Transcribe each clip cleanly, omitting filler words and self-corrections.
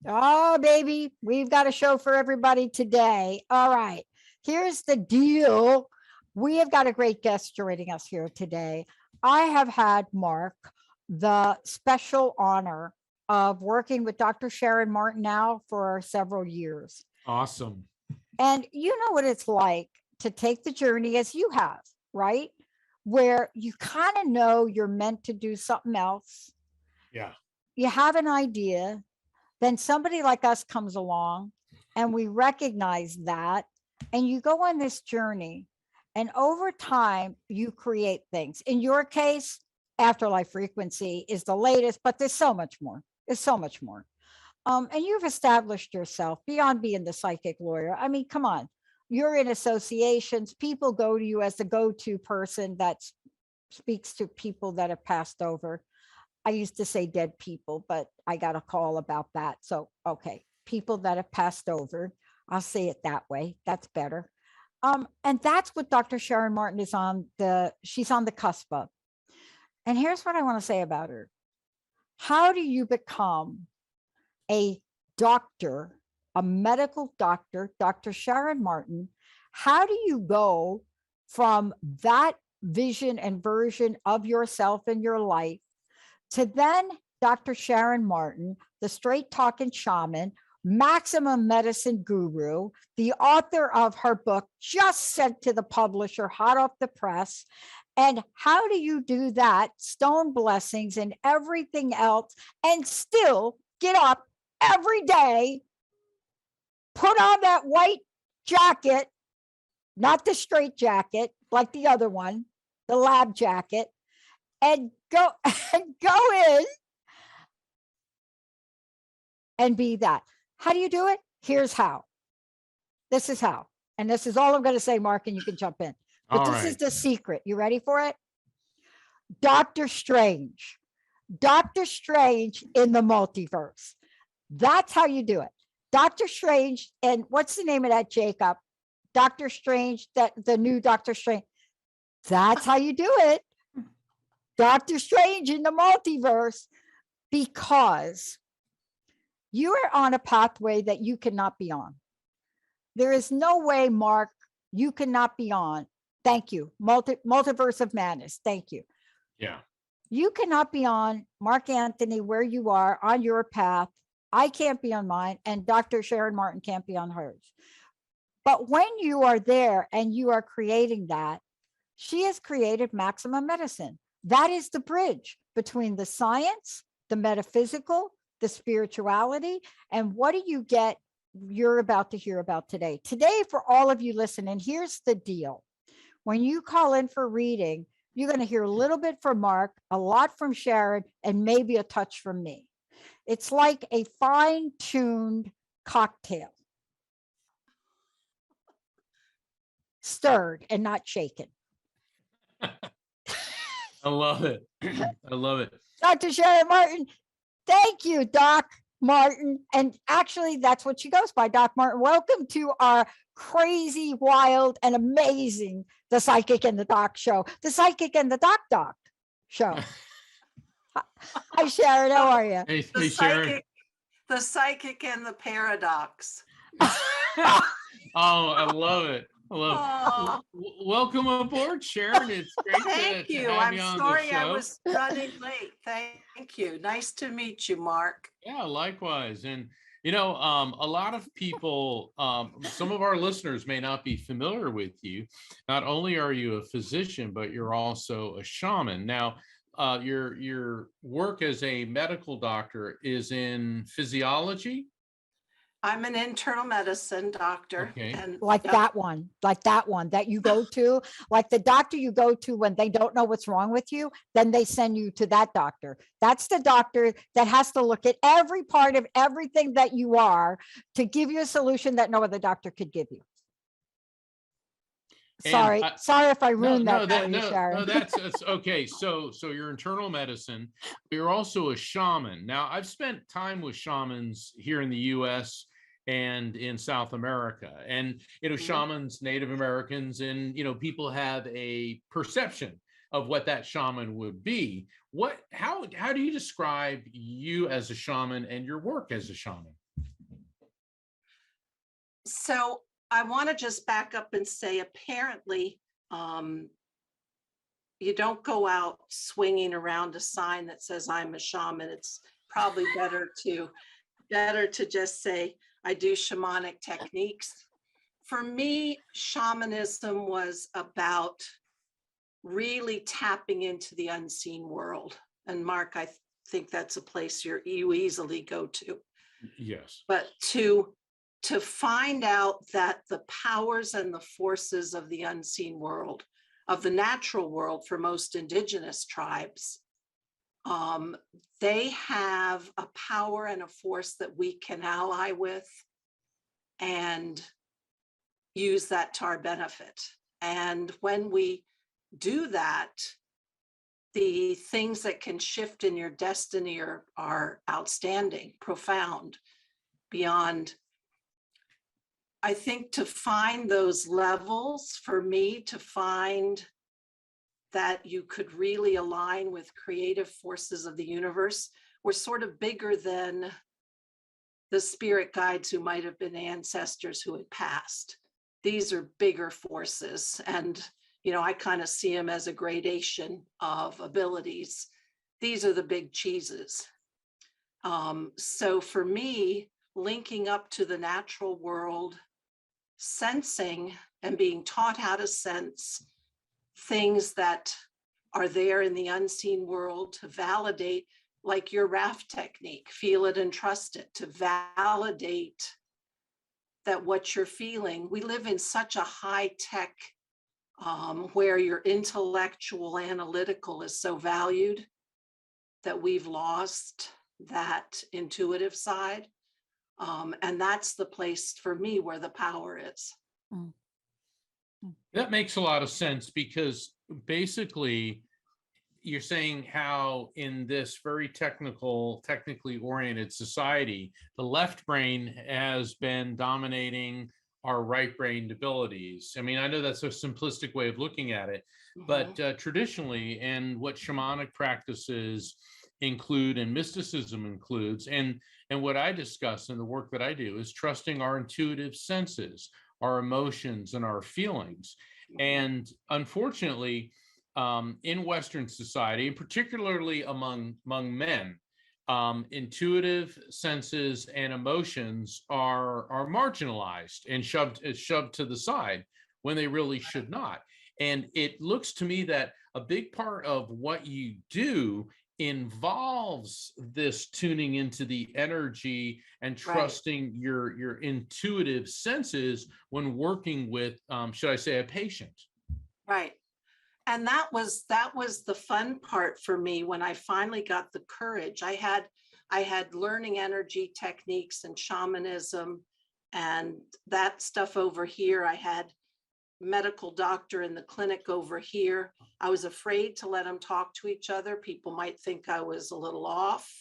Oh, baby, we've got a show for everybody today. All right, here's the deal. We have got a great guest joining us here today. I have had Mark the special honor of working with Dr. Sharon Martin now for several years. Awesome. And you know what it's like to take the journey as you have, right? Where you kind of know you're meant to do something else. Yeah. You have an idea, then somebody like us comes along and we recognize that, and you go on this journey, and over time you create things. In your case, afterlife frequency is the latest, but there's so much more. There's so much more. And you've established yourself beyond being the psychic lawyer. I mean, come on, you're in associations. People go to you as the go-to person that speaks to people that have passed over. I used to say dead people, but I got a call about that. So, okay, people that have passed over. I'll say it that way. That's better. And that's what Dr. Sharon Martin is she's on the cusp of. And here's what I want to say about her. How do you become a doctor, a medical doctor, Dr. Sharon Martin? How do you go from that vision and version of yourself in your life to then Dr. Sharon Martin, the straight talking shaman, maximum medicine guru, the author of her book just sent to the publisher, hot off the press? And how do you do that? Stone blessings and everything else, and still get up every day, put on that white jacket, not the straight jacket like the other one, the lab jacket, and go and go in and be that. How do you do it? Here's how. This is how. And this is all I'm going to say, Mark, and you can jump in. But this is the secret. You ready for it? Doctor Strange. Doctor Strange in the multiverse. That's how you do it. Doctor Strange, and what's the name of that, Jacob? Doctor Strange, that the new Doctor Strange. That's how you do it. Doctor Strange in the multiverse, because you are on a pathway that you cannot be on. There is no way, Mark, you cannot be on. Thank you. Multiverse of madness. Thank you. Yeah. You cannot be on, Mark Anthony, where you are on your path. I can't be on mine, and Dr. Sharon Martin can't be on hers. But when you are there and you are creating that, she has created maximum medicine. That is the bridge between the science, the metaphysical, the spirituality, and what do you get you're about to hear about today. Today, for all of you listening, here's the deal. When you call in for reading, you're going to hear a little bit from Mark, a lot from Sharon, and maybe a touch from me. It's like a fine-tuned cocktail, stirred and not shaken. I love it. I love it. Dr. Sharon Martin, thank you, Doc Martin. And actually, that's what she goes by, Doc Martin. Welcome to our crazy, wild, and amazing The Psychic and the Doc show, The Psychic and the Doc show. Hi, Sharon. How are you? Hey, Sharon. The Psychic and the Paradox. Oh, I love it. I love it. Welcome aboard, Sharon. It's great Thank to you. have I'm you on sorry the show. I was running late. Thank you. Nice to meet you, Mark. Yeah, likewise. And you know, a lot of people, some of our listeners may not be familiar with you. Not only are you a physician, but you're also a shaman. Now, your work as a medical doctor is in physiology. I'm an internal medicine doctor. Okay. And like that one that you go to, like the doctor you go to when they don't know what's wrong with you, then they send you to that doctor. That's the doctor that has to look at every part of everything that you are to give you a solution that no other doctor could give you. Sorry if I ruined that for you, Sharon. No, that's okay. So you're internal medicine, but you're also a shaman. Now, I've spent time with shamans here in the U.S. and in South America, and shamans, Native Americans, and people have a perception of what that shaman would be. How do you describe you as a shaman and your work as a shaman? So I want to just back up and say, apparently, you don't go out swinging around a sign that says I'm a shaman. It's probably better to just say I do shamanic techniques. For me, shamanism was about really tapping into the unseen world. And Mark, I think that's a place you easily go to. Yes. But to find out that the powers and the forces of the unseen world, of the natural world for most indigenous tribes, they have a power and a force that we can ally with and use that to our benefit. And when we do that, the things that can shift in your destiny are outstanding, profound, beyond. I think to find those levels, for me to find that you could really align with creative forces of the universe, were sort of bigger than the spirit guides who might have been ancestors who had passed. These are bigger forces. And, I kind of see them as a gradation of abilities. These are the big cheeses. So for me, linking up to the natural world, sensing and being taught how to sense things that are there in the unseen world, to validate, like your raft technique, feel it and trust it, to validate that what you're feeling. We live in such a high tech where your intellectual analytical is so valued that we've lost that intuitive side. And that's the place for me where the power is. That makes a lot of sense, because basically you're saying how in this very technically oriented society, the left brain has been dominating our right brain abilities. I mean, I know that's a simplistic way of looking at it, but traditionally, and what shamanic practices include and mysticism includes, and what I discuss in the work that I do, is trusting our intuitive senses, our emotions, and our feelings. And unfortunately, in Western society, particularly among men, intuitive senses and emotions are marginalized and shoved to the side when they really should not. And it looks to me that a big part of what you do involves this tuning into the energy and trusting your intuitive senses when working with, should I say, a patient. Right. And that was the fun part for me when I finally got the courage. I had learning energy techniques and shamanism and that stuff over here. I had medical doctor in the clinic over here. I was afraid to let them talk to each other. People might think I was a little off.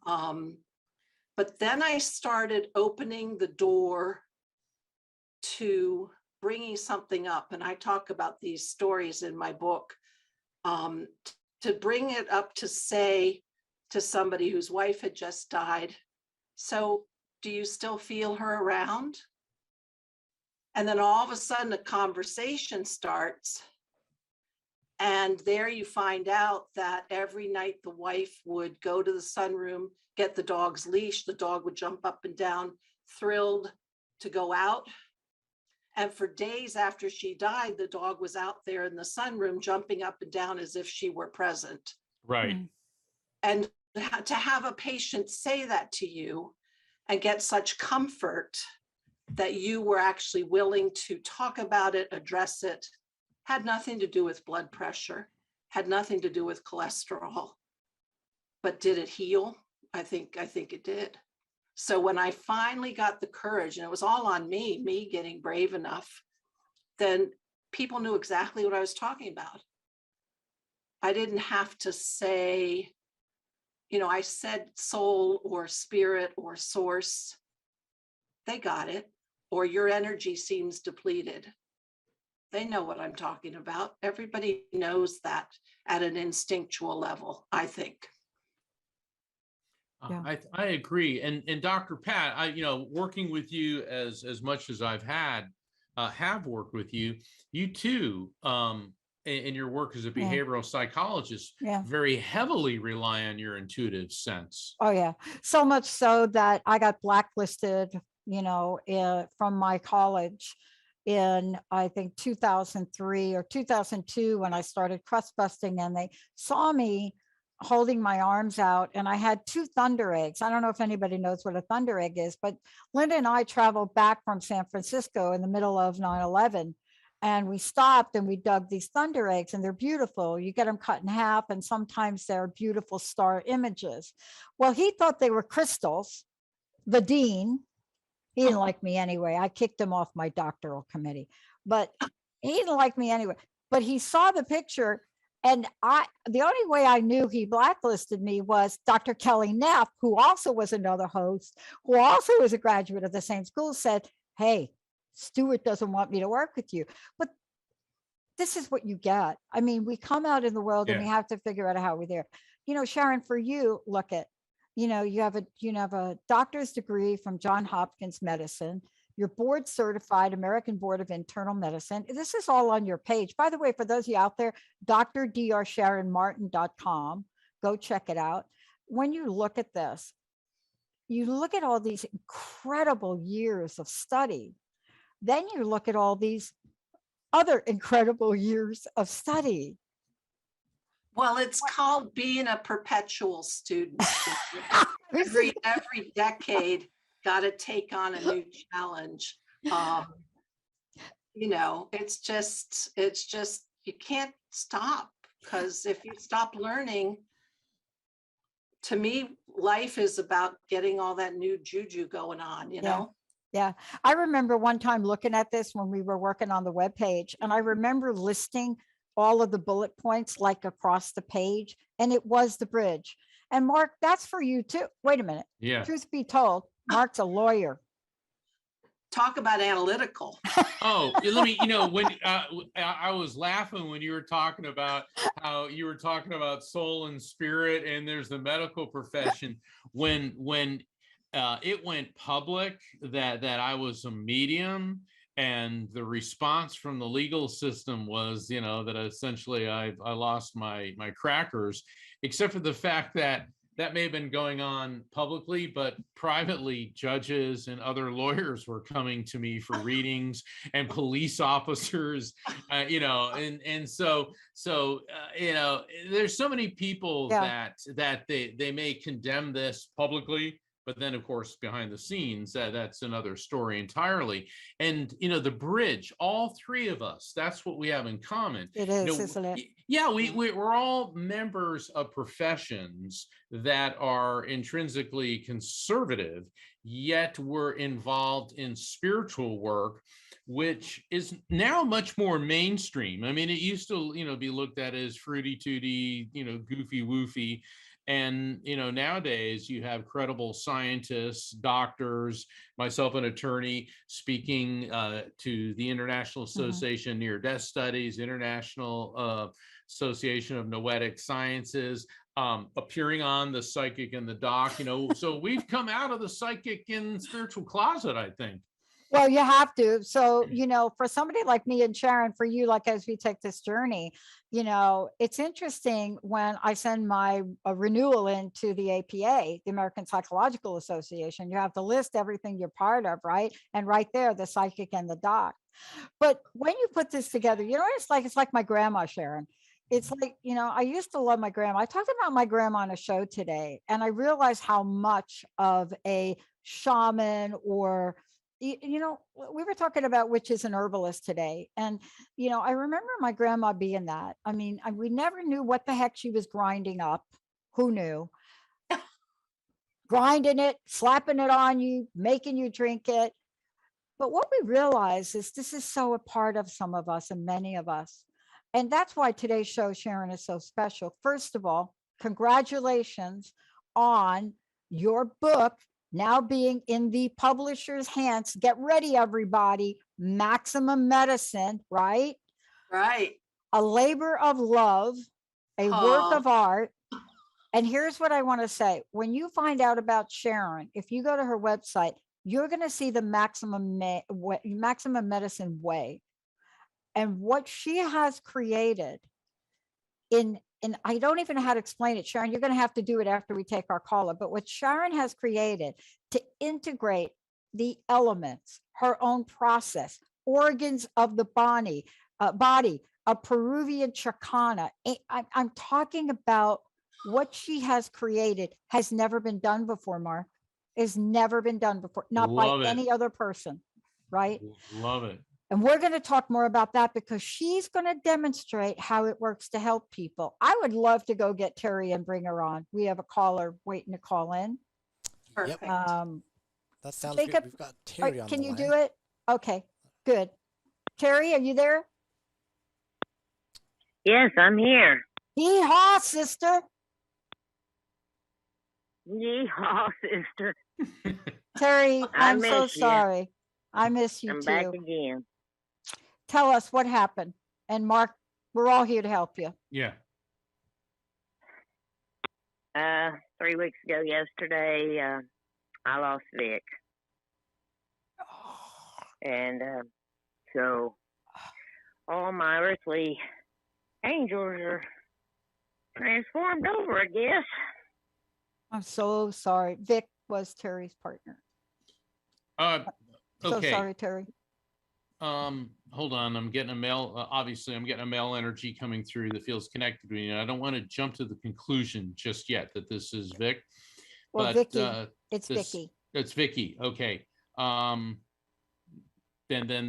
But then I started opening the door to bringing something up. And I talk about these stories in my book, to bring it up to say to somebody whose wife had just died, so do you still feel her around? And then all of a sudden a conversation starts. And there you find out that every night the wife would go to the sunroom, get the dog's leash. The dog would jump up and down, thrilled to go out. And for days after she died, the dog was out there in the sunroom, jumping up and down as if she were present. Right. And to have a patient say that to you and get such comfort that you were actually willing to talk about it, address it, had nothing to do with blood pressure, had nothing to do with cholesterol. But did it heal? I think it did. So when I finally got the courage, and it was all on me getting brave enough, then people knew exactly what I was talking about. I didn't have to say, I said soul or spirit or source. They got it. Or your energy seems depleted. They know what I'm talking about. Everybody knows that at an instinctual level, I think. Yeah. I agree. And Dr. Pat, working with you as much as I've have worked with you, you too, in your work as a Yeah. behavioral psychologist, Yeah. very heavily rely on your intuitive sense. Oh yeah. So much so that I got blacklisted, from my college in, I think, 2003 or 2002, when I started crust busting, and they saw me holding my arms out, and I had two thunder eggs. I don't know if anybody knows what a thunder egg is, but Linda and I traveled back from San Francisco in the middle of 9/11, and we stopped and we dug these thunder eggs, and they're beautiful. You get them cut in half, and sometimes they're beautiful star images. Well, he thought they were crystals. The dean, he didn't like me anyway. I kicked him off my doctoral committee, but he didn't like me anyway. But he saw the picture, and the only way I knew he blacklisted me was Dr. Kelly Neff, who also was another host, who also was a graduate of the same school, said, "Hey, Stuart doesn't want me to work with you." But this is what you get. I mean, we come out in the world and we have to figure out how we're there. Sharon, for you, look at, you have a doctor's degree from Johns Hopkins Medicine. You're board certified, American Board of Internal Medicine. This is all on your page. By the way, for those of you out there, drdrsharonmartin.com. Go check it out. When you look at this, you look at all these incredible years of study. Then you look at all these other incredible years of study. Well, it's called being a perpetual student. every decade, got to take on a new challenge. It's just you can't stop, because if you stop learning, to me, life is about getting all that new juju going on. Yeah. I remember one time looking at this when we were working on the webpage, and I remember listing all of the bullet points like across the page, and it was the bridge. And Mark, that's for you too. Wait a minute. Yeah. Truth be told, Mark's a lawyer. Talk about analytical. Oh, let me, when I was laughing when you were talking about how you were talking about soul and spirit, and there's the medical profession. When it went public that I was a medium, and the response from the legal system was, that essentially I lost my crackers, except for the fact that may have been going on publicly, but privately, judges and other lawyers were coming to me for readings, and police officers, and so there's so many people that they may condemn this publicly, but then, of course, behind the scenes, that's another story entirely. And, the bridge, all three of us, that's what we have in common. It is, isn't it? Yeah, we're all members of professions that are intrinsically conservative, yet we're involved in spiritual work, which is now much more mainstream. I mean, it used to, be looked at as fruity tooty, goofy woofy. And, nowadays you have credible scientists, doctors, myself, an attorney, speaking to the International Association of Near-Death Studies, International Association of Noetic Sciences, appearing on The Psychic and the Doc, so we've come out of the psychic and spiritual closet, I think. Well, you have to. So, for somebody like me and Sharon, for you, like, as we take this journey, it's interesting when I send my renewal into the APA, the American Psychological Association, you have to list everything you're part of, right? And right there, the psychic and the doc. But when you put this together, it's like my grandma, Sharon. It's like, I used to love my grandma. I talked about my grandma on a show today, and I realized how much of a shaman, or we were talking about witches and herbalists today. And, I remember my grandma being that. I mean, we never knew what the heck she was grinding up. Who knew? Grinding it, slapping it on you, making you drink it. But what we realize is this is so a part of some of us and many of us. And that's why today's show, Sharon, is so special. First of all, congratulations on your book now being in the publisher's hands. Get ready, everybody. Maximum Medicine, right? Right. A labor of love, a work of art. And here's what I want to say. When you find out about Sharon, if you go to her website, you're going to see the maximum medicine way. And what she has created in I don't even know how to explain it, Sharon, you're going to have to do it after we take our caller, but what Sharon has created to integrate the elements, her own process, organs of the body, a Peruvian chacana. I'm talking about what she has created has never been done before, Mark. Is never been done before, not by Love it. any other person, right? Love it. And we're going to talk more about that because she's going to demonstrate how it works to help people. I would love to go get Terry and bring her on. We have a caller waiting to call in. Perfect. That sounds Jacob, good. We've got Terry on can the you line. do it? Okay, good. Terry, are you there? Yes, I'm here. Hee-haw, sister. Yeehaw, sister. Terry, I I'm so miss you. sorry. I miss you I'm too. back again. Tell us what happened. And Mark, we're all here to help you. Yeah. 3 weeks ago yesterday, I lost Vic. And so all my earthly angels are transformed over, I guess. I'm so sorry. Vic was Terry's partner. So Okay. sorry, Terry. Hold on. I'm getting a mail. Obviously, I'm getting a male energy coming through that feels connected to me. And I don't want to jump to the conclusion just yet that this is Vic. Well, but Vicky, it's Vicky. It's Vicky. Okay. Then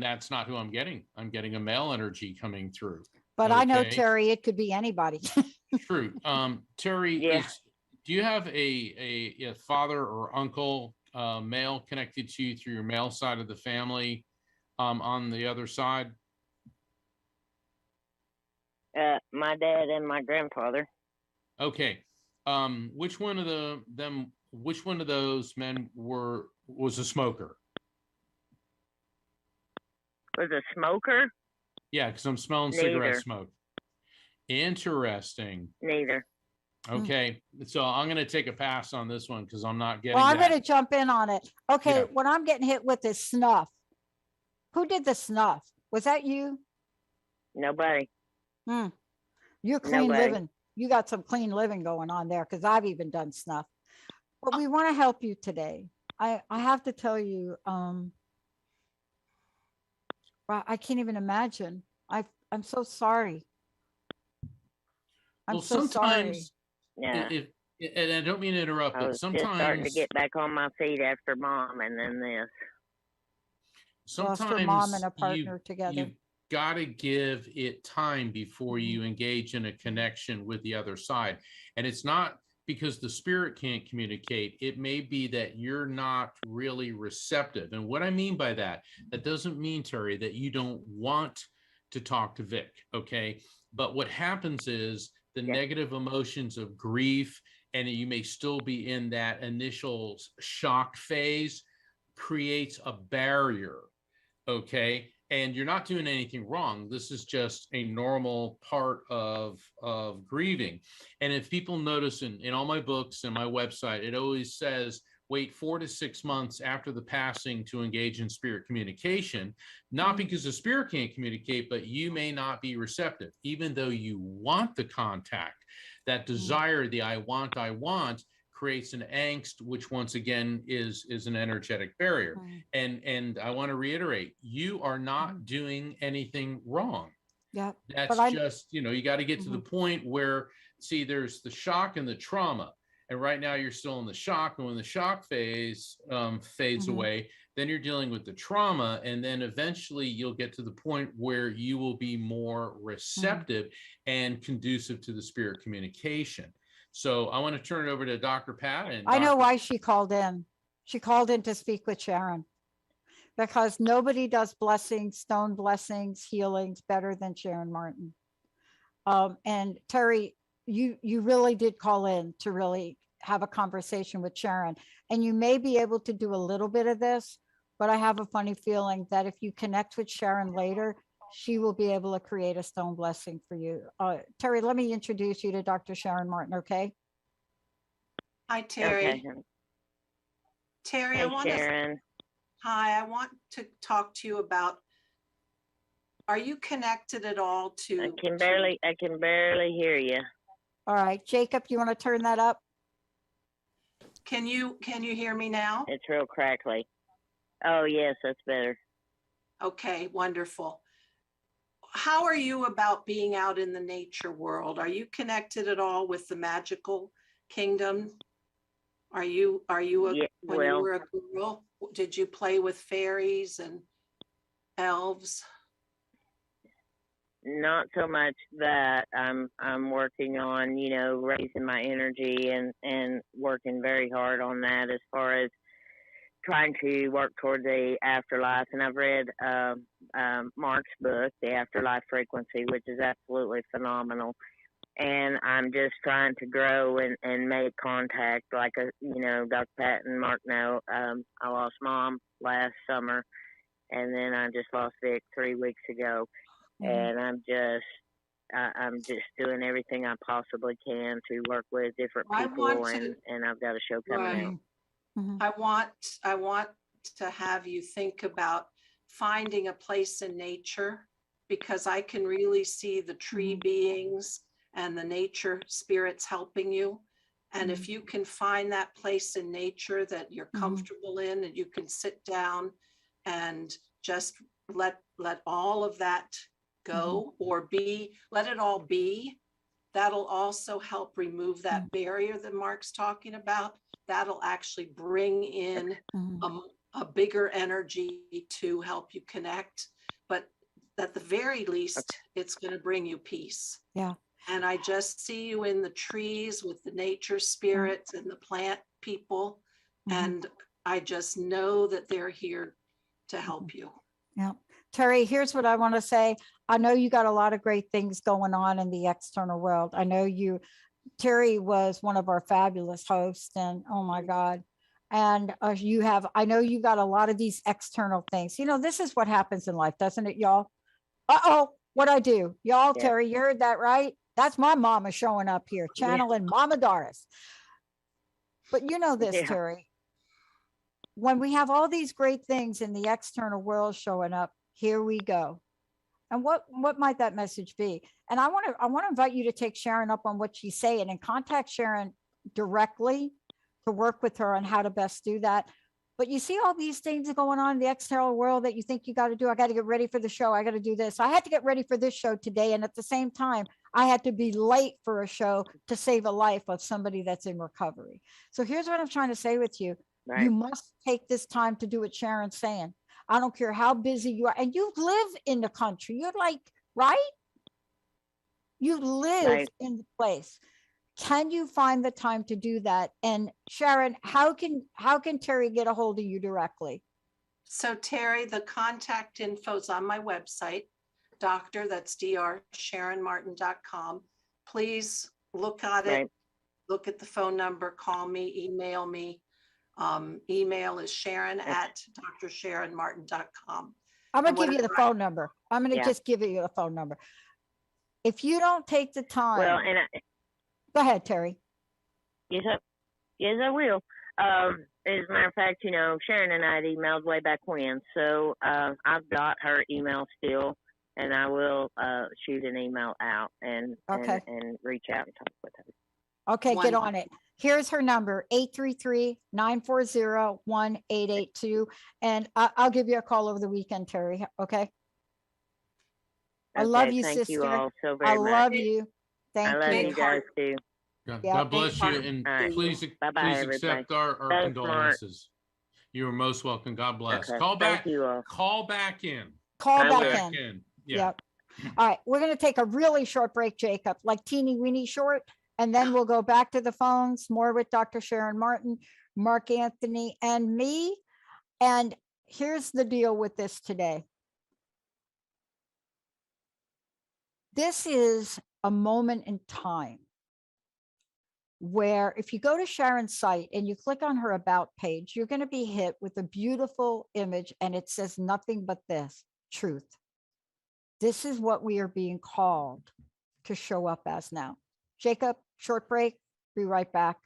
that's not who I'm getting. I'm getting a male energy coming through. But I know, Okay. Terry, it could be anybody. True. Terry, Yeah. do you have a father or uncle male connected to you through your male side of the family on the other side? My dad and my grandfather. Okay. Which one of those men was a smoker? Was a smoker? Yeah, because I'm smelling cigarette smoke. Interesting. Neither. Okay, so I'm going to take a pass on this one because I'm not getting Well, I'm that. going to jump in on it. Okay, Yeah. what I'm getting hit with is snuff. Who did the snuff? Was that you? Nobody. You're clean Nobody. living. You got some clean living going on there because I've even done snuff. But we want to help you today. I have to tell you, well, I can't even imagine. I'm so sorry. I'm Well, so sorry. sometimes, Yeah. and I don't mean to interrupt, I but was just starting to sometimes, get back on my feet after Mom and then this. Lost her mom and sometimes a partner together. you've got to give it time before Mhm. you engage in a connection with the other side. And it's not because the spirit can't communicate. It may be that you're not really receptive. And what I mean by that doesn't mean, Terry, that you don't want to talk to Vic, okay? But what happens is the Yeah. negative emotions of grief, and you may still be in that initial shock phase, creates a barrier, okay? And you're not doing anything wrong. This is just a normal part of grieving. And if people notice in all my books and my website, it always says, wait 4 to 6 months after the passing to engage in spirit communication, not because the spirit can't communicate, but you may not be receptive, even though you want the contact. That desire, the I want, creates an angst, which once again is an energetic barrier. And I want to reiterate, you are not doing anything wrong. Yeah. That's just, you got to get to the point where, see, there's the shock and the trauma. And right now you're still in the shock. And when the shock phase fades away, then you're dealing with the trauma. And then eventually you'll get to the point where you will be more receptive and conducive to the spirit communication. So I want to turn it over to Dr. Pat. And I know Dr. why she called in. She called in to speak with Sharon because nobody does blessings, stone blessings, healings better than Sharon Martin. And Terry, you really did call in to really have a conversation with Sharon, and you may be able to do a little bit of this, but I have a funny feeling that if you connect with Sharon later, she will be able to create a stone blessing for you. Terry, let me introduce you to Dr. Sharon Martin, okay? Hi, Terry. Okay. Terry, Hey, Sharon. I want to talk to you about, are you connected at all to? I can barely hear you. All right, Jacob, you want to turn that up? Can you hear me now? It's real crackly. Oh, yes, that's better. Okay, wonderful. How are you about being out in the nature world? Are you connected at all with the magical kingdom? Are you when you were a girl, did you play with fairies and elves? Not so much that. I'm working on, raising my energy and working very hard on that as far as trying to work toward the afterlife. And I've read Mark's book, The Afterlife Frequency, which is absolutely phenomenal. And I'm just trying to grow and make contact. Like, Dr. Pat and Mark know, I lost Mom last summer, and then I just lost Vic 3 weeks ago. And I'm just doing everything I possibly can to work with different people, and I've got a show coming out. I want to have you think about finding a place in nature, because I can really see the tree beings and the nature spirits helping you. And if you can find that place in nature that you're comfortable in, and you can sit down and just let all of that go, or let it all be, that'll also help remove that barrier that Mark's talking about. That'll actually bring in a bigger energy to help you connect. But at the very least, it's going to bring you peace. Yeah. And I just see you in the trees with the nature spirits and the plant people. And I just know that they're here to help you. Yeah. Terry, here's what I want to say. I know you got a lot of great things going on in the external world. I know Terry was one of our fabulous hosts, and oh my God. And I know you got a lot of these external things. This is what happens in life, doesn't it, y'all? What I do, y'all, Yeah. Terry, you heard that right? That's my mama showing up here, channeling Mama Doris. But you know this, Terry, when we have all these great things in the external world showing up, here we go. And what might that message be? And I want to invite you to take Sharon up on what she's saying and contact Sharon directly to work with her on how to best do that. But you see all these things going on in the external world that you think you got to do. I got to get ready for the show. I got to do this. I had to get ready for this show today. And at the same time, I had to be late for a show to save a life of somebody that's in recovery. So here's what I'm trying to say with you. Right. You must take this time to do what Sharon's saying. I don't care how busy you are. And you live in the country. You're like, right? You live in the place. Can you find the time to do that? And Sharon, how can Terry get a hold of you directly? So Terry, the contact info is on my website, that's drsharonmartin.com. Please look at it, look at the phone number, call me, email me. Email is Sharon at drsharonmartin.com. I'm going to give you the phone number. I'm going to just give you the phone number. If you don't take the time. Well, go ahead, Terry. Yes, I will. As a matter of fact, Sharon and I had emailed way back when. So I've got her email still, and I will shoot an email out and reach out and talk with her. Okay, get on it. Here's her number, 833-940-1882. And I'll give you a call over the weekend, Terry. Okay. I love you, sister. Thank you all so very much. I love you. Thank you. I love you guys too. God bless you. And please accept our condolences. You are most welcome. God bless. Call back. Call back in. Call back in. Yeah. Yep. All right. We're going to take a really short break, Jacob, like teeny weeny short. And then we'll go back to the phones, more with Dr. Sharon Martin, Mark Anthony, and me. And here's the deal with this today. This is a moment in time where if you go to Sharon's site and you click on her about page, you're going to be hit with a beautiful image, and it says nothing but this: truth. This is what we are being called to show up as now. Jacob, short break. Be right back.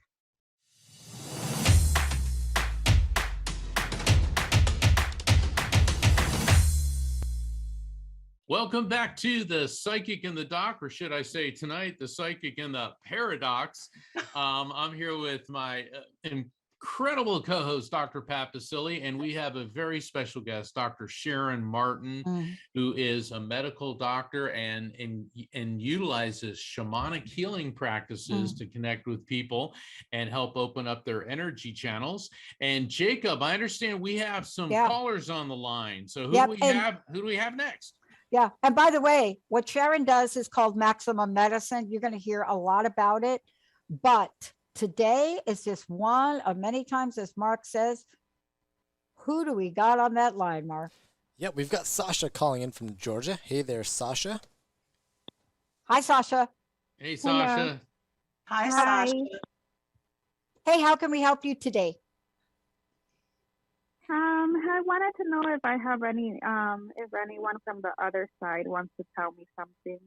Welcome back to the Psychic and the Doc, or should I say tonight, the Psychic and the Paradox. I'm here with my incredible co-host, Dr. Pat Baccili, and we have a very special guest, Dr. Sharon Martin, who is a medical doctor and utilizes shamanic healing practices to connect with people and help open up their energy channels. And Jacob, I understand we have some callers on the line. So who do we have next? Yeah. And by the way, what Sharon does is called maximum medicine. You're going to hear a lot about it. But today is just one of many times, as Mark says. Who do we got on that line, Mark? Yeah, we've got Sasha calling in from Georgia. Hey there, Sasha. Hi, Sasha. Hey, Sasha. Hi, Sasha. Hey, how can we help you today? I wanted to know if I have if anyone from the other side wants to tell me something.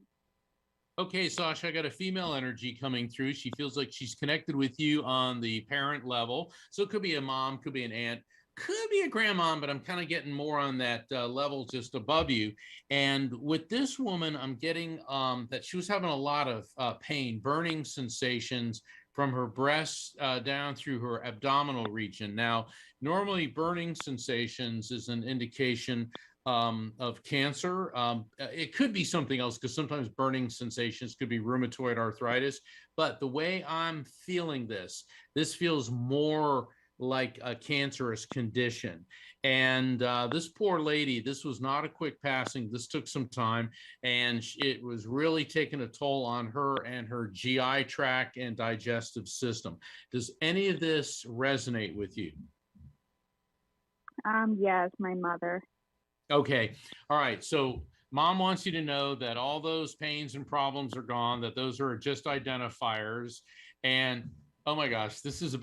Okay, Sasha, I got a female energy coming through. She feels like she's connected with you on the parent level. So it could be a mom, could be an aunt, could be a grandma, but I'm kind of getting more on that level just above you. And with this woman, I'm getting that she was having a lot of pain, burning sensations from her breasts down through her abdominal region. Now, normally burning sensations is an indication of cancer. It could be something else, because sometimes burning sensations could be rheumatoid arthritis. But the way I'm feeling this feels more like a cancerous condition. And this poor lady, this was not a quick passing. This took some time, and it was really taking a toll on her and her GI tract and digestive system. Does any of this resonate with you? Yes, my mother. Okay. All right. So mom wants you to know that all those pains and problems are gone, that those are just identifiers. And oh my gosh, this is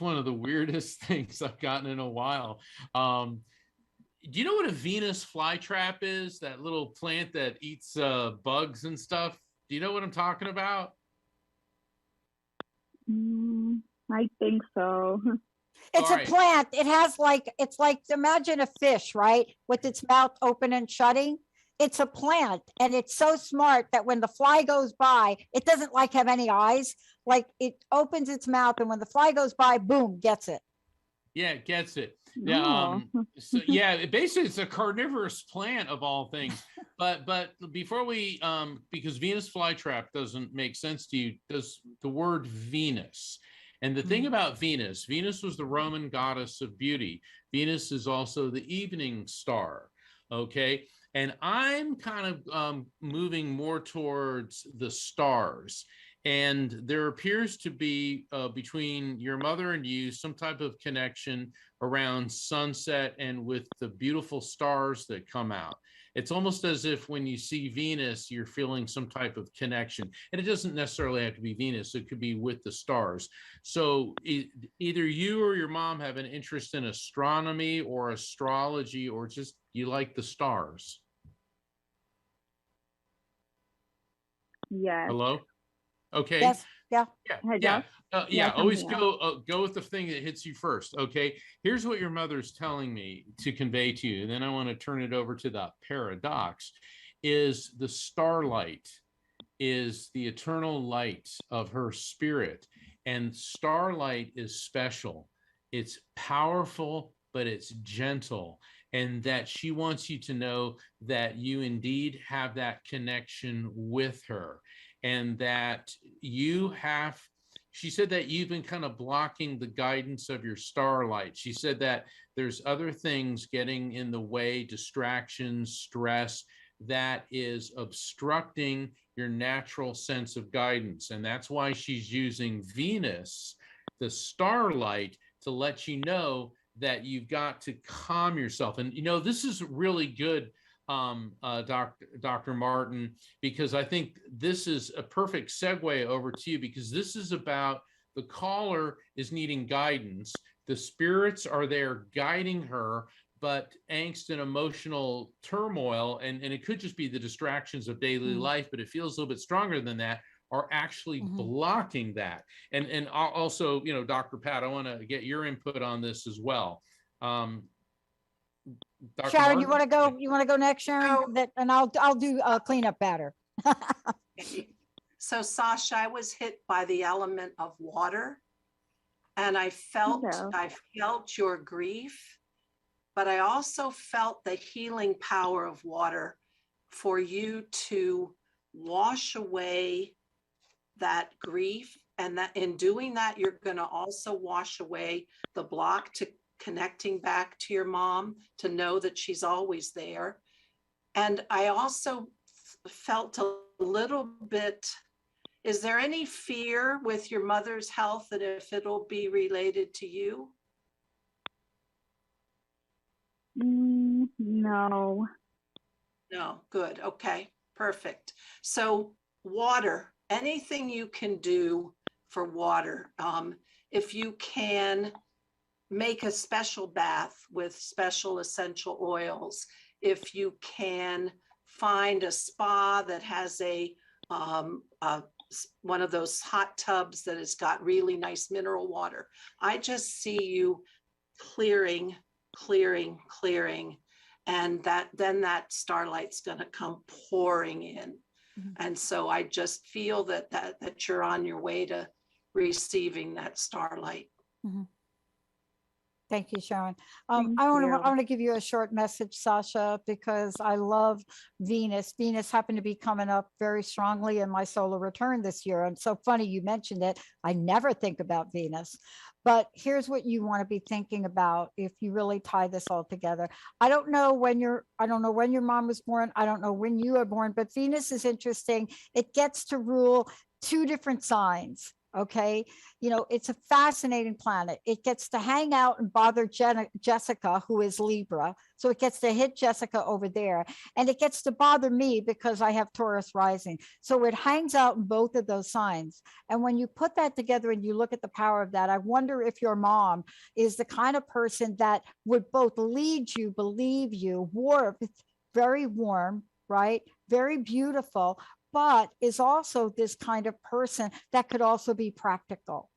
one of the weirdest things I've gotten in a while. Do you know what a Venus flytrap is? That little plant that eats bugs and stuff. Do you know what I'm talking about? I think so. It's a plant. It has it's like, imagine a fish, right? With its mouth open and shutting. It's a plant, and it's so smart that when the fly goes by, it doesn't have any eyes. Like, it opens its mouth, and when the fly goes by, boom, gets it. Yeah, it gets it. Yeah. So yeah, basically it's a carnivorous plant of all things. But before we because Venus flytrap doesn't make sense to you, does the word Venus. And the thing about Venus was the Roman goddess of beauty. Venus is also the evening star. Okay. And I'm kind of moving more towards the stars. And there appears to be between your mother and you some type of connection around sunset and with the beautiful stars that come out. It's almost as if when you see Venus, you're feeling some type of connection. And it doesn't necessarily have to be Venus. It could be with the stars. So either you or your mom have an interest in astronomy or astrology, or just you like the stars. Yes. Hello? Okay. Yes. Yeah. Yeah. Always go with the thing that hits you first. Okay. Here's what your mother's telling me to convey to you. And then I want to turn it over to the paradox. Is the starlight is the eternal light of her spirit. And starlight is special. It's powerful, but it's gentle. And that she wants you to know that you indeed have that connection with her. And that she said that you've been kind of blocking the guidance of your starlight. She said that there's other things getting in the way, distractions, stress, that is obstructing your natural sense of guidance. And that's why she's using Venus, the starlight, to let you know that you've got to calm yourself. And, this is really good, Dr. Martin, because I think this is a perfect segue over to you, because this is about the caller is needing guidance. The spirits are there guiding her, but angst and emotional turmoil, and it could just be the distractions of daily life, but it feels a little bit stronger than that, are actually blocking that. And also, Dr. Pat, I want to get your input on this as well. Dr. Sharon, you Martin? want to go? You want to go next, Sharon? So- That, and I'll do cleanup batter. So Sasha, I was hit by the element of water, and I felt your grief, but I also felt the healing power of water for you to wash away that grief. And that in doing that, you're going to also wash away the block to connecting back to your mom, to know that she's always there. And I also felt a little bit, is there any fear with your mother's health that if it'll be related to you? No. No, good. Okay, perfect. So water, anything you can do for water. If you can make a special bath with special essential oils, if you can find a spa that has one of those hot tubs that has got really nice mineral water. I just see you clearing, and then that starlight's going to come pouring in. Mhm. And so I just feel that you're on your way to receiving that starlight. Thank you, Sharon. Thank I you. want to give you a short message, Sasha, because I love Venus. Venus happened to be coming up very strongly in my solar return this year. And so funny you mentioned it. I never think about Venus. But here's what you want to be thinking about if you really tie this all together. I don't know when your mom was born. I don't know when you were born, but Venus is interesting. It gets to rule two different signs. Okay. You know, it's a fascinating planet. It gets to hang out and bother Jessica, who is Libra. So it gets to hit Jessica over there, and it gets to bother me because I have Taurus rising. So it hangs out in both of those signs. And when you put that together and you look at the power of that, I wonder if your mom is the kind of person that would both lead you, believe you, warm, very warm, right? Very beautiful, but is also this kind of person that could also be practical.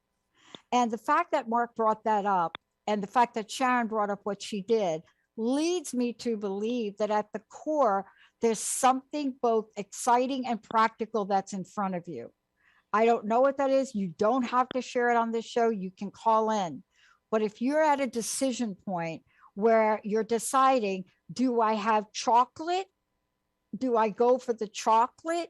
And the fact that Mark brought that up, and the fact that Sharon brought up what she did, leads me to believe that at the core, there's something both exciting and practical that's in front of you. I don't know what that is. You don't have to share it on this show. You can call in. But if you're at a decision point where you're deciding, do I have chocolate? Do I go for the chocolate?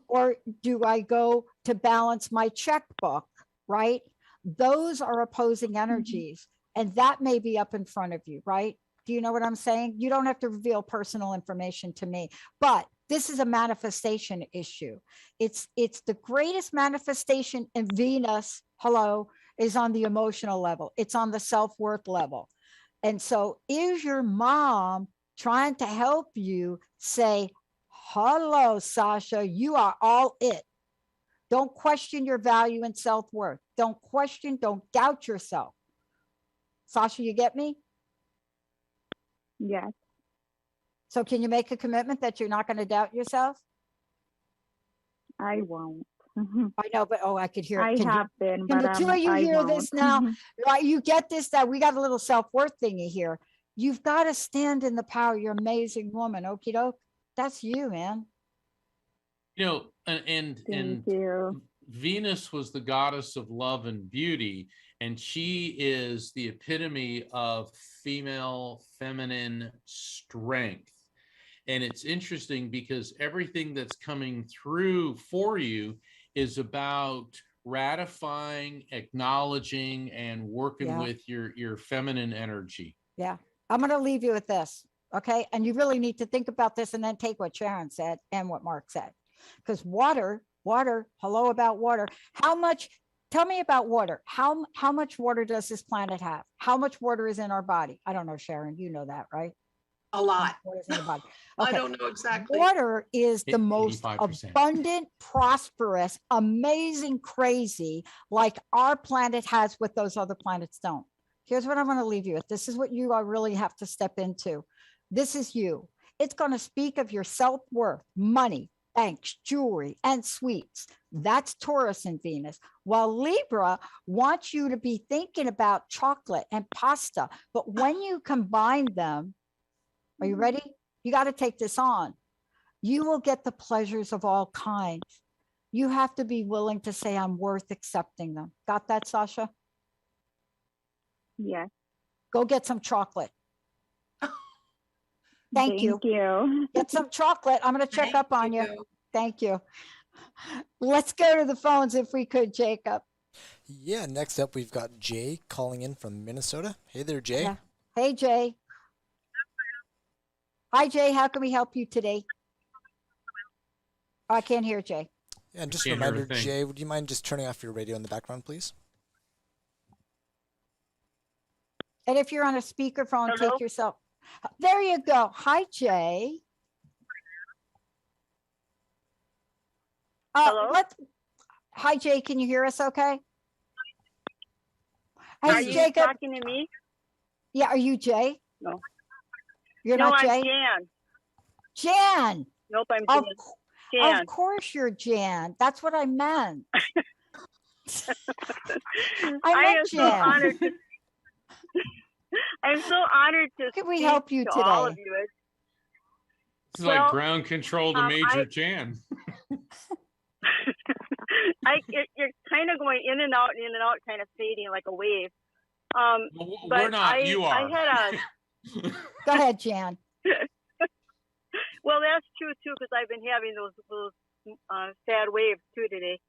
Or do I go to balance my checkbook, right? Those are opposing energies, and that may be up in front of you, right? Do you know what I'm saying? You don't have to reveal personal information to me, but this is a manifestation issue. It's the greatest manifestation in Venus, hello, is on the emotional level. It's on the self-worth level. And so is your mom trying to help you say, hello, Sasha, you are all it. Don't question your value and self-worth. Don't doubt yourself. Sasha, you get me? Yes, So can you make a commitment that you're not going to doubt yourself? I won't. I know, but I could hear it. I Can have been, can but the two of you I hear won't. this now? Right, you get this, that we got a little self-worth thingy here. You've got to stand in the power. You're an amazing woman. Okie doke. That's you, man. You know, and Thank you. Venus was the goddess of love and beauty, and she is the epitome of female feminine strength. And it's interesting because everything that's coming through for you is about ratifying, acknowledging, and working Yeah. with your feminine energy. Yeah. I'm going to leave you with this. Okay. And you really need to think about this and then take what Sharon said and what Mark said. Because water, hello about water. Tell me about water. How much water does this planet have? How much water is in our body? I don't know, Sharon, you know that, right? A lot. What is in the body? I Okay. don't know exactly. Water is the most 85%. abundant, prosperous, amazing, crazy, like our planet has what those other planets don't. Here's what I'm going to leave you with. This is what you really have to step into. This is you. It's going to speak of your self-worth, money, banks, jewelry, and sweets. That's Taurus and Venus. While Libra wants you to be thinking about chocolate and pasta. But when you combine them, Are you ready? You got to take this on. You will get the pleasures of all kinds. You have to be willing to say, I'm worth accepting them. Got that, Sasha? Yes. Go get some chocolate. Thank you. Thank you. Get some chocolate. I'm going to check up on you. Thank you. Let's go to the phones if we could, Jacob. Yeah, next up we've got Jay calling in from Minnesota. Hey there, Jay. Yeah. Hey, Jay. Hi, Jay. How can we help you today? Oh, I can't hear Jay. Yeah, and just a Can't hear a reminder, thing. Jay, would you mind just turning off your radio in the background, please? And if you're on a speakerphone, Hello? take yourself. There you go. Hi, Jay. Hello? Hi, Jay. Can you hear us okay? Hey, Are you Jacob. talking to me? Yeah, are you Jay? No. You're No, not I'm Jay? Jan. Jan. Nope, I'm Of, Jan. of course you're Jan. That's what I meant. I am meant so Jan. honored to. I'm so honored to. How can we speak help you to all of today? you. This is Well, like ground control to Major Jan. You're kind of going in and out, kind of fading like a wave. We're But not. You are. I had Go ahead, Jan. well, that's true too, because I've been having those sad waves too today.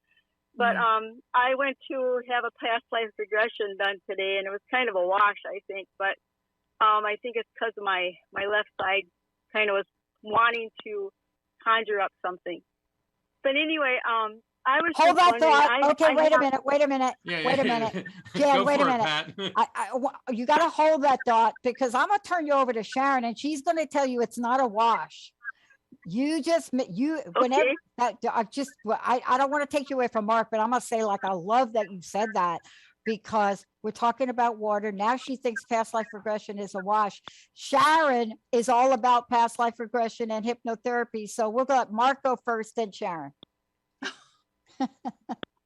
But I went to have a past life regression done today, and it was kind of a wash, I think. But I think it's because of my left side kind of was wanting to conjure up something. But anyway, I was Hold just that thought. wondering. Okay, wait a minute. Wait a minute. Yeah, Wait a minute. Jan, Go wait a for it, minute. Pat. You got to hold that thought because I'm going to turn you over to Sharon and she's going to tell you it's not a wash. You just, whenever that, I don't want to take you away from Mark, but I'm going to say, like, I love that you said that because we're talking about water. Now she thinks past life regression is a wash. Sharon is all about past life regression and hypnotherapy. So we'll let Mark go first, then Sharon.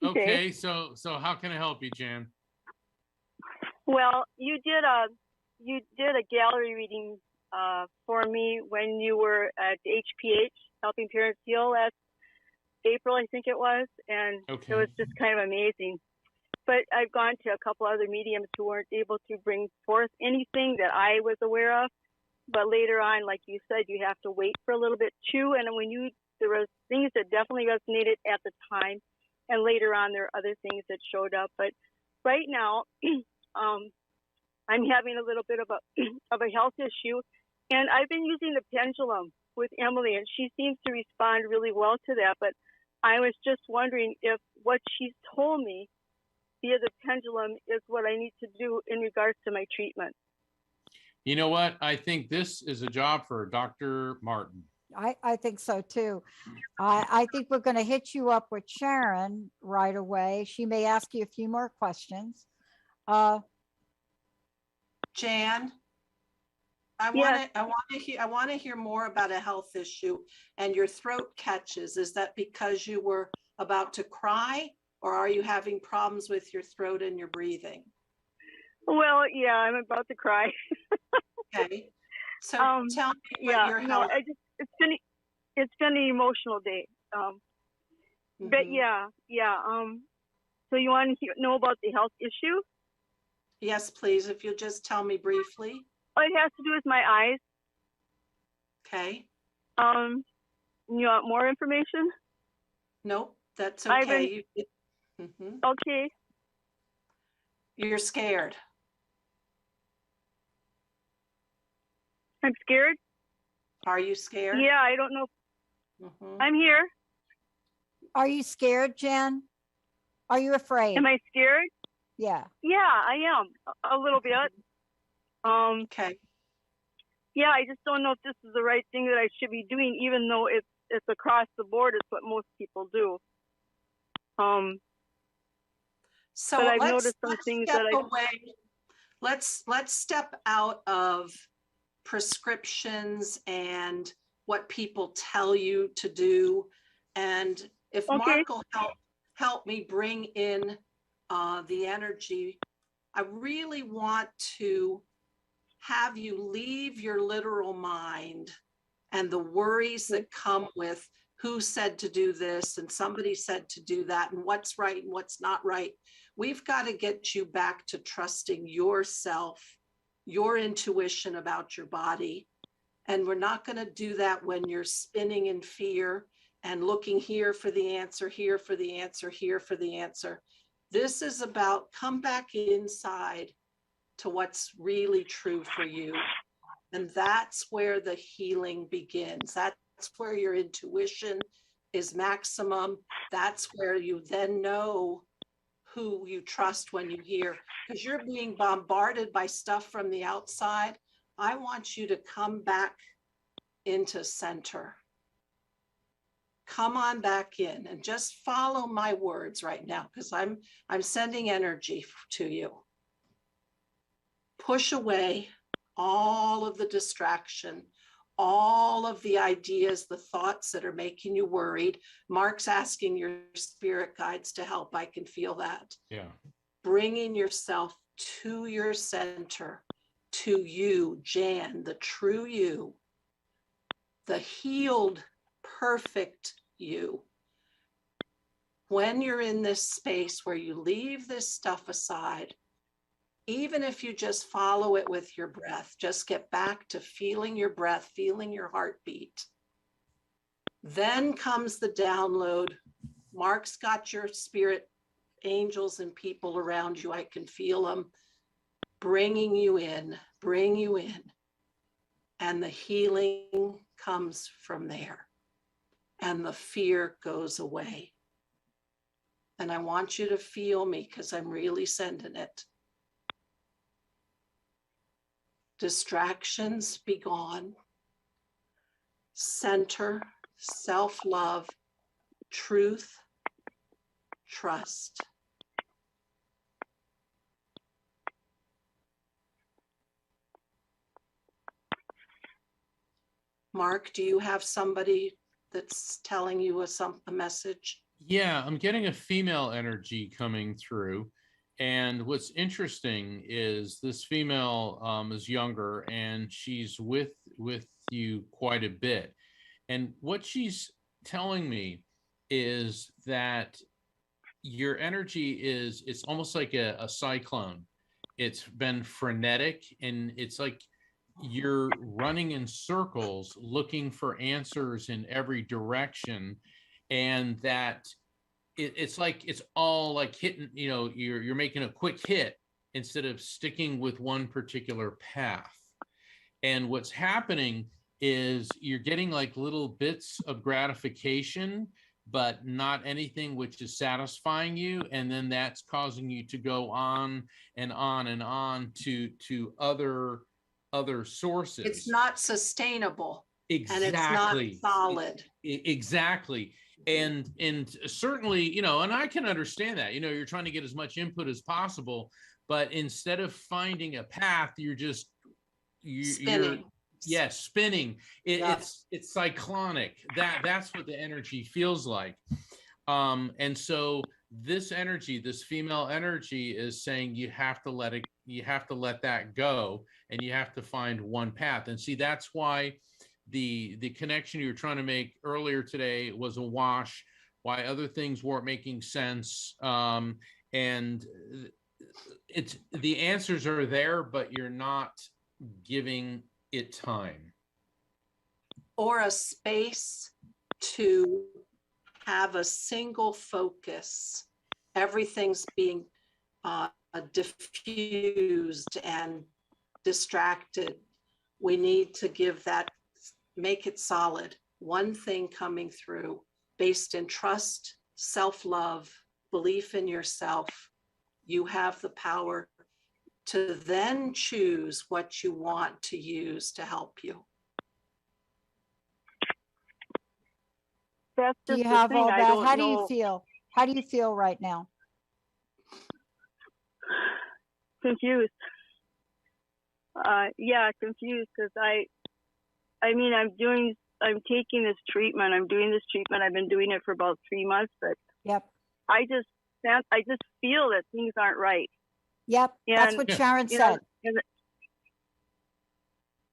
Okay, so how can I help you, Jan? Well, you did a gallery reading for me when you were at HPH, Helping Parents Heal, last April, I think it was, and Okay. it was just kind of amazing. But I've gone to a couple other mediums who weren't able to bring forth anything that I was aware of. But later on, like you said, you have to wait for a little bit too. And there were things that definitely resonated at the time, and later on there are other things that showed up. But right now, I'm having a little bit of a health issue, and I've been using the pendulum with Emily, and she seems to respond really well to that. But I was just wondering if what she's told me via the pendulum is what I need to do in regards to my treatment. You know what? I think this is a job for Dr. Martin. I think so too. I think we're going to hit you up with Sharon right away. She may ask you a few more questions. Jan, I want to hear more about a health issue and your throat catches. Is that because you were about to cry, or are you having problems with your throat and your breathing? Well, yeah, I'm about to cry. Okay. So tell me what your health. It's been an emotional day. But yeah. So you want to know about the health issue? Yes, please. If you'll just tell me briefly. Oh, it has to do with my eyes. Okay. You want more information? Nope, that's okay. Okay. You're scared. I'm scared. Are you scared? Yeah, I don't know. I'm here. Are you scared, Jan? Are you afraid? Am I scared? Yeah. Yeah, I am a little bit. Okay. Yeah, I just don't know if this is the right thing that I should be doing, even though it's across the board. It's what most people do. So but I've let's noticed some things step that away. Let's step out of prescriptions and what people tell you to do. And if Mark will help me bring in the energy, I really want to have you leave your literal mind and the worries that come with who said to do this and somebody said to do that and what's right and what's not right. We've got to get you back to trusting yourself, your intuition about your body. And we're not going to do that when you're spinning in fear and looking here for the answer, here for the answer, here for the answer. This is about come back inside to what's really true for you. And that's where the healing begins. That's where your intuition is maximum. That's where you then know who you trust when you hear, because you're being bombarded by stuff from the outside. I want you to come back into center. Come on back in and just follow my words right now, because I'm sending energy to you. Push away all of the distraction, all of the ideas, the thoughts that are making you worried. Mark's asking your spirit guides to help. I can feel that. Yeah. Bringing yourself to your center, to you, Jan, the true you, the healed, perfect you. When you're in this space where you leave this stuff aside, even if you just follow it with your breath, just get back to feeling your breath, feeling your heartbeat. Then comes the download. Mark's got your spirit angels and people around you. I can feel them bringing you in, bring you in. And the healing comes from there. And the fear goes away. And I want you to feel me because I'm really sending it. Distractions be gone. Center, self-love, truth, trust. Mark, do you have somebody that's telling you a message? Yeah, I'm getting a female energy coming through. And what's interesting is this female is younger and she's with you quite a bit. And what she's telling me is that your energy it's almost like a cyclone. It's been frenetic and it's like you're running in circles looking for answers in every direction, and that it's like it's all like hitting, you're making a quick hit instead of sticking with one particular path. And what's happening is you're getting like little bits of gratification, but not anything which is satisfying you. And then that's causing you to go on and on and on to other sources. It's not sustainable. Exactly. And it's not solid. Exactly. And certainly, and I can understand that, you're trying to get as much input as possible, but instead of finding a path, you're just spinning. Spinning. It's cyclonic. That's what the energy feels like. And so this energy, this female energy, is saying you have to let that go, and you have to find one path. And see, that's why the connection you were trying to make earlier today was a wash, why other things weren't making sense. And it's the answers are there, but you're not giving it time. Or a space to have a single focus. Everything's being diffused and distracted. We need to give that, make it solid. One thing coming through based in trust, self-love, belief in yourself. You have the power to then choose what you want to use to help you. That's Do just you the have thing. all I that? don't How do you know. feel? How do you feel right now? Confused. Yeah, confused because I mean, I'm taking this treatment. I'm doing this treatment. I've been doing it for about 3 months, but Yep. I just feel that things aren't right. Yep. That's And what Yeah. Sharon you know, said.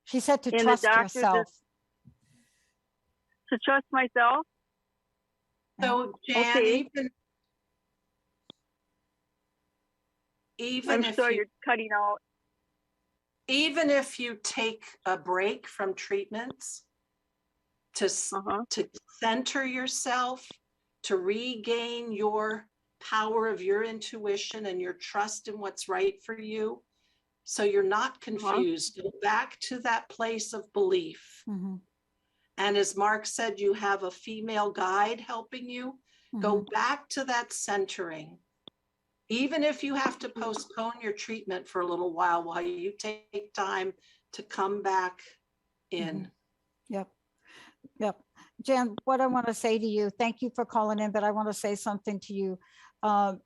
She said to And the trust doctor yourself. to trust myself. So Jan, Okay. even I'm if sorry, you you're cutting out. even if you take a break from treatments to center yourself, to regain your power of your intuition and your trust in what's right for you, so you're not confused, go back to that place of belief. Mhm, And as Mark said, you have a female guide helping you. Go mhm. back to that centering. Even if you have to postpone your treatment for a little while you take time to come back in. Yep. Yep. Jan, what I want to say to you, thank you for calling in, but I want to say something to you.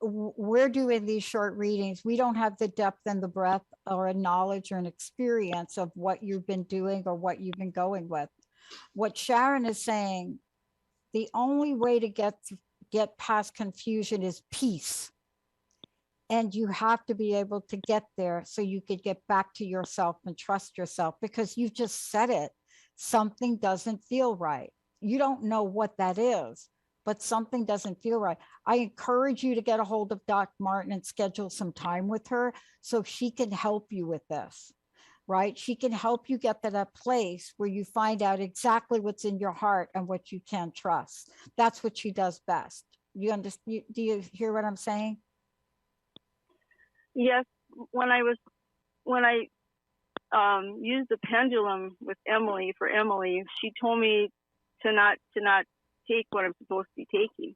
We're doing these short readings. We don't have the depth and the breadth or a knowledge or an experience of what you've been doing or what you've been going with. What Sharon is saying, the only way to get past confusion is peace. And you have to be able to get there so you could get back to yourself and trust yourself, because you just said it. Something doesn't feel right. You don't know what that is, but something doesn't feel right. I encourage you to get a hold of Doc Martin and schedule some time with her so she can help you with this, right? She can help you get to that place where you find out exactly what's in your heart and what you can trust. That's what she does best. You understand? Do you hear what I'm saying? Yes, when I used the pendulum with Emily, she told me to not take what I'm supposed to be taking.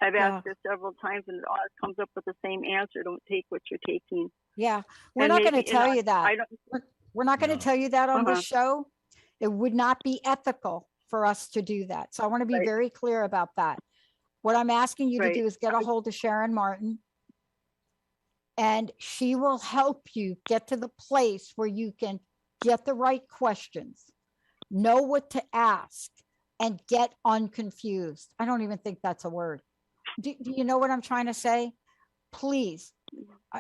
I've asked her several times, and it always comes up with the same answer: don't take what you're taking. Yeah, we're not going to tell you that. I don't. We're not going to tell you that on this Uh-huh. show. It would not be ethical for us to do that. So I want to be Right. very clear about that. What I'm asking you to Right. do is get a hold of Sharon Martin, and she will help you get to the place where you can get the right questions, know what to ask, and get unconfused. I don't even think that's a word. Do you know what I'm trying to say? Please.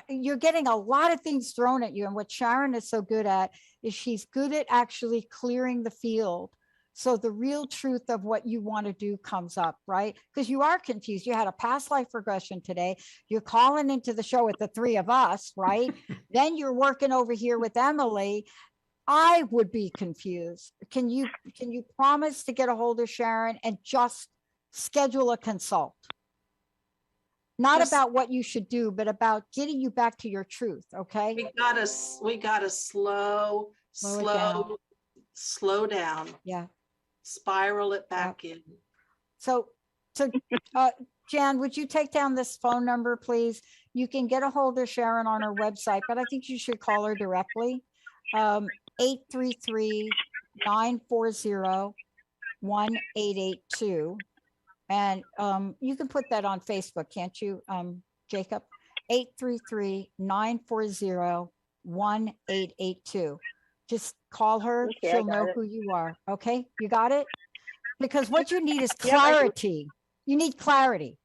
You're getting a lot of things thrown at you. And what Sharon is so good at is she's good at actually clearing the field. So the real truth of what you want to do comes up, right? Because you are confused. You had a past life regression today. You're calling into the show with the three of us, right? Then you're working over here with Emily. I would be confused. Can you promise to get a hold of Sharon and just schedule a consult? Not Just- about what you should do, but about getting you back to your truth. Okay. We gotta slow down, Yeah. spiral it back in. So, Jan, would you take down this phone number, please? You can get a hold of Sharon on her website, but I think you should call her directly. 833-940-1882. And you can put that on Facebook, can't you, Jacob? 833-940-1882. Just call her. Okay, She'll know who you are. Okay, you got it? Because what you need is clarity. You need clarity.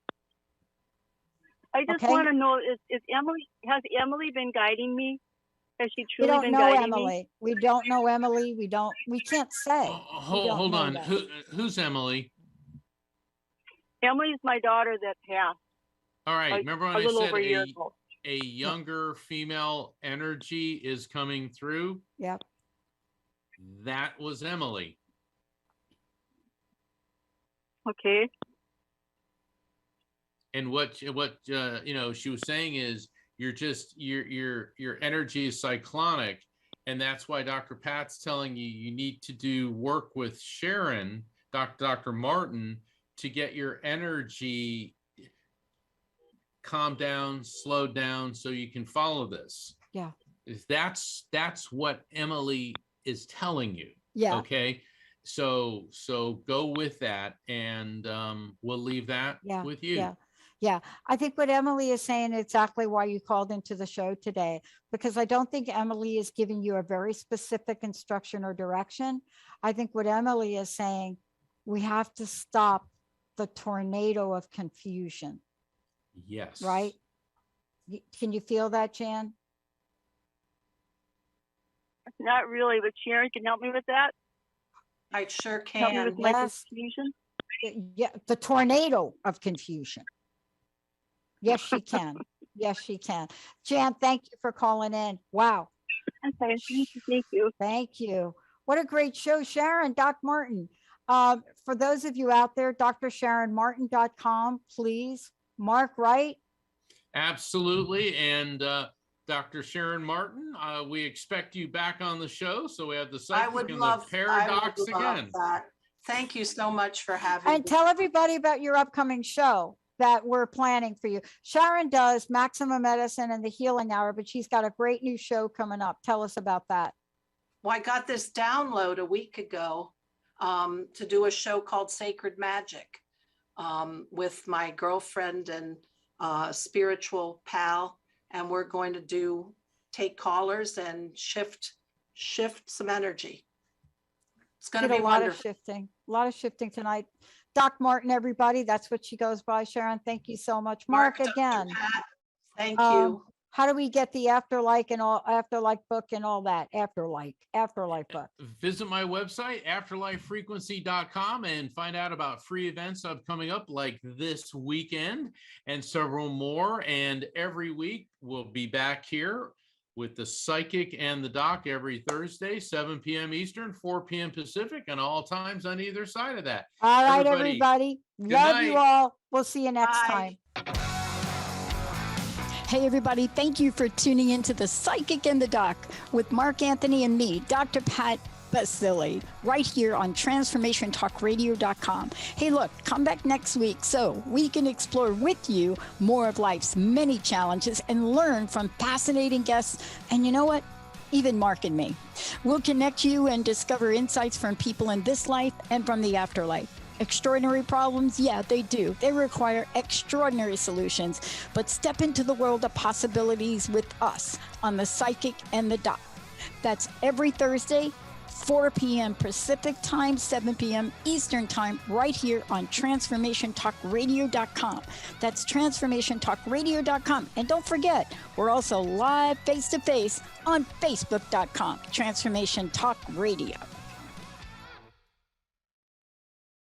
I just Okay. want to know: has Emily been guiding me? Has she We truly don't been know guiding Emily. me? We don't know Emily. We can't say. We don't Hold know on. that. Who's Emily? Emily's my daughter that passed All right. Remember when a I little said over a year ago. a younger female energy is coming through? Yep. That was Emily. Okay. And what she was saying is you're just your energy is cyclonic, and that's why Dr. Pat's telling you need to do work with Sharon, Dr. Martin, to get your energy calmed down, slowed down, so you can follow this. Yeah. That's what Emily is telling you. Yeah. Okay. So go with that, and we'll leave that with you. Yeah. Yeah. I think what Emily is saying is exactly why you called into the show today, because I don't think Emily is giving you a very specific instruction or direction. I think what Emily is saying, we have to stop the tornado of confusion. Yes. Right? Can you feel that, Jan? not really, but Sharon can help me with that. I sure Help me can. with my Yes. confusion. Yeah, the tornado of confusion. Yes, she can. Yes, she can. Jan, thank you for calling in. Wow. Okay, thank you. Thank you. What a great show, Sharon, Doc Martin. For those of you out there, drsharonmartin.com, please. Mark, right? Absolutely. And Dr. Sharon Martin, we expect you back on the show. So we have the I psychic would and love, the I paradox would love again. that. Thank you so much for having And me. tell everybody about your upcoming show that we're planning for you. Sharon does Maximum Medicine and the Healing Hour, but she's got a great new show coming up. Tell us about that. Well, I got this download a week ago to do a show called Sacred Magic with my girlfriend and spiritual pal. And we're going to take callers and shift some energy. It's going to Did be a lot wonderful. a lot of shifting tonight. Doc Martin, everybody, that's what she goes by. Sharon, thank you so much. Mark, Dr. again, Pat, thank um, you. how do we get the Afterlife and all Afterlife book and all that? Afterlife book. Visit my website, afterlifefrequency.com, and find out about free events coming up like this weekend and several more. And every week we'll be back here with the psychic and the doc every Thursday, 7 p.m. Eastern, 4 p.m. Pacific, and all times on either side of that. All right, Everybody, everybody. Love you night. all. We'll see you next Bye. time. Hey, everybody, thank you for tuning into The Psychic and the Doc with Mark Anthony and me, Dr. Pat Baccili, right here on TransformationTalkRadio.com. Hey, look, come back next week so we can explore with you more of life's many challenges and learn from fascinating guests. And you know what? Even Mark and me. We'll connect you and discover insights from people in this life and from the afterlife. Extraordinary problems? Yeah, they do. They require extraordinary solutions. But step into the world of possibilities with us on The Psychic and the Doc. That's every Thursday, 4 p.m. Pacific time, 7 p.m. Eastern time, right here on TransformationTalkRadio.com. That's TransformationTalkRadio.com. And don't forget, we're also live face-to-face on Facebook.com, Transformation Talk Radio.